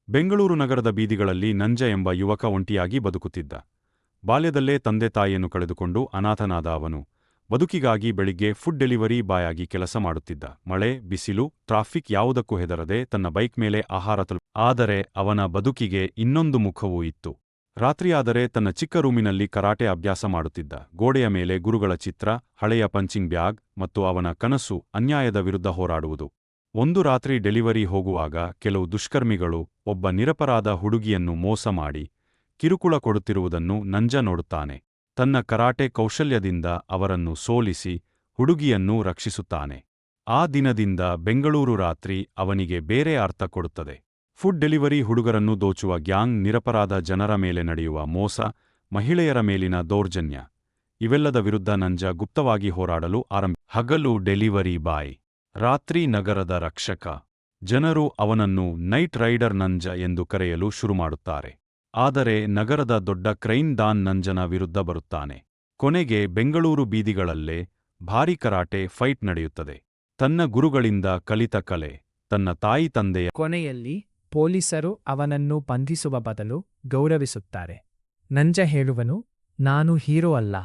ಬೆಂಗಳೂರು ನಗರದ ಬೀದಿಗಳಲ್ಲಿ ನಂಜ ಎಂಬ ಯುವಕ ಒಂಟಿಯಾಗಿ ಬದುಕುತ್ತಿದ್ದ. ಬಾಲ್ಯದಲ್ಲೇ ತಂದೆ ತಾಯಿಯನ್ನು ಕಳೆದುಕೊಂಡು ಅನಾಥನಾದ ಅವನು ಬದುಕಿಗಾಗಿ ಬೆಳಿಗ್ಗೆ ಫುಡ್ ಡೆಲಿವರಿ ಬಾಯ್ ಆಗಿ ಕೆಲಸ ಮಾಡುತ್ತಿದ್ದ. ಮಳೆ, ಬಿಸಿಲು, ಟ್ರಾಫಿಕ್ ಯಾವುದಕ್ಕೂ ಹೆದರದೆ ತನ್ನ ಬೈಕ್ ಮೇಲೆ ಆಹಾರ ಆದರೆ ಅವನ ಬದುಕಿಗೆ ಇನ್ನೊಂದು ಮುಖವೂ ಇತ್ತು. ರಾತ್ರಿಯಾದರೆ ತನ್ನ ಚಿಕ್ಕ ರೂಮಿನಲ್ಲಿ ಕರಾಟೆ ಅಭ್ಯಾಸ ಮಾಡುತ್ತಿದ್ದ. ಗೋಡೆಯ ಮೇಲೆ ಗುರುಗಳ ಚಿತ್ರ, ಹಳೆಯ ಪಂಚಿಂಗ್ ಬ್ಯಾಗ್ ಮತ್ತು ಅವನ ಕನಸು ಅನ್ಯಾಯದ ವಿರುದ್ಧ ಹೋರಾಡುವುದು. ಒಂದು ರಾತ್ರಿ ಡೆಲಿವರಿ ಹೋಗುವಾಗ ಕೆಲವು ದುಷ್ಕರ್ಮಿಗಳು ಒಬ್ಬ ನಿರಪರಾಧ ಹುಡುಗಿಯನ್ನು ಮೋಸ ಮಾಡಿ ಕಿರುಕುಳ ಕೊಡುತ್ತಿರುವುದನ್ನು ನಂಜ ನೋಡುತ್ತಾನೆ. ತನ್ನ ಕರಾಟೆ ಕೌಶಲ್ಯದಿಂದ ಅವರನ್ನು ಸೋಲಿಸಿ ಹುಡುಗಿಯನ್ನು ರಕ್ಷಿಸುತ್ತಾನೆ. ಆ ದಿನದಿಂದ ಬೆಂಗಳೂರು ರಾತ್ರಿ ಅವನಿಗೆ ಬೇರೆ ಅರ್ಥ ಕೊಡುತ್ತದೆ. ಫುಡ್ ಡೆಲಿವರಿ ಹುಡುಗರನ್ನು ದೋಚುವ ಗ್ಯಾಂಗ್, ನಿರಪರಾಧ ಜನರ ಮೇಲೆ ನಡೆಯುವ ಮೋಸ, ಮಹಿಳೆಯರ ಮೇಲಿನ ದೌರ್ಜನ್ಯ ಇವೆಲ್ಲದ ವಿರುದ್ಧ ನಂಜ ಗುಪ್ತವಾಗಿ ಹೋರಾಡಲು ಹಗಲು ಡೆಲಿವರಿ ಬಾಯ್, ರಾತ್ರಿ ನಗರದ ರಕ್ಷಕ. ಜನರು ಅವನನ್ನು ನೈಟ್ ರೈಡರ್ ನಂಜ ಎಂದು ಕರೆಯಲು ಶುರುಮಾಡುತ್ತಾರೆ. ಆದರೆ ನಗರದ ದೊಡ್ಡ ಕ್ರೈಮ್ ಡಾನ್ ನಂಜನ ವಿರುದ್ಧ ಬರುತ್ತಾನೆ. ಕೊನೆಗೆ ಬೆಂಗಳೂರು ಬೀದಿಗಳಲ್ಲೇ ಭಾರೀ ಕರಾಟೆ ಫೈಟ್ ನಡೆಯುತ್ತದೆ. ತನ್ನ ಗುರುಗಳಿಂದ ಕಲಿತ ಕಲೆ, ತನ್ನ ತಾಯಿ ತಂದೆಯ ಕೊನೆಯಲ್ಲಿ ಪೊಲೀಸರು ಅವನನ್ನು ಬಂಧಿಸುವ ಬದಲು ಗೌರವಿಸುತ್ತಾರೆ. ನಂಜ ಹೇಳುವನು, ನಾನು ಹೀರೋ ಅಲ್ಲ.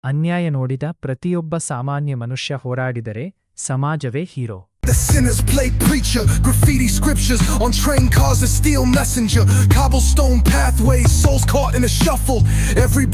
ಅನ್ಯಾಯ ನೋಡಿದ ಪ್ರತಿಯೊಬ್ಬ ಸಾಮಾನ್ಯ ಮನುಷ್ಯ ಹೋರಾಡಿದರೆ ಸಮಾಜವೇ hero. The sinners played preacher, graffiti scriptures on train cars, a steel messenger, cobblestone pathways, souls caught in a shuffle. Every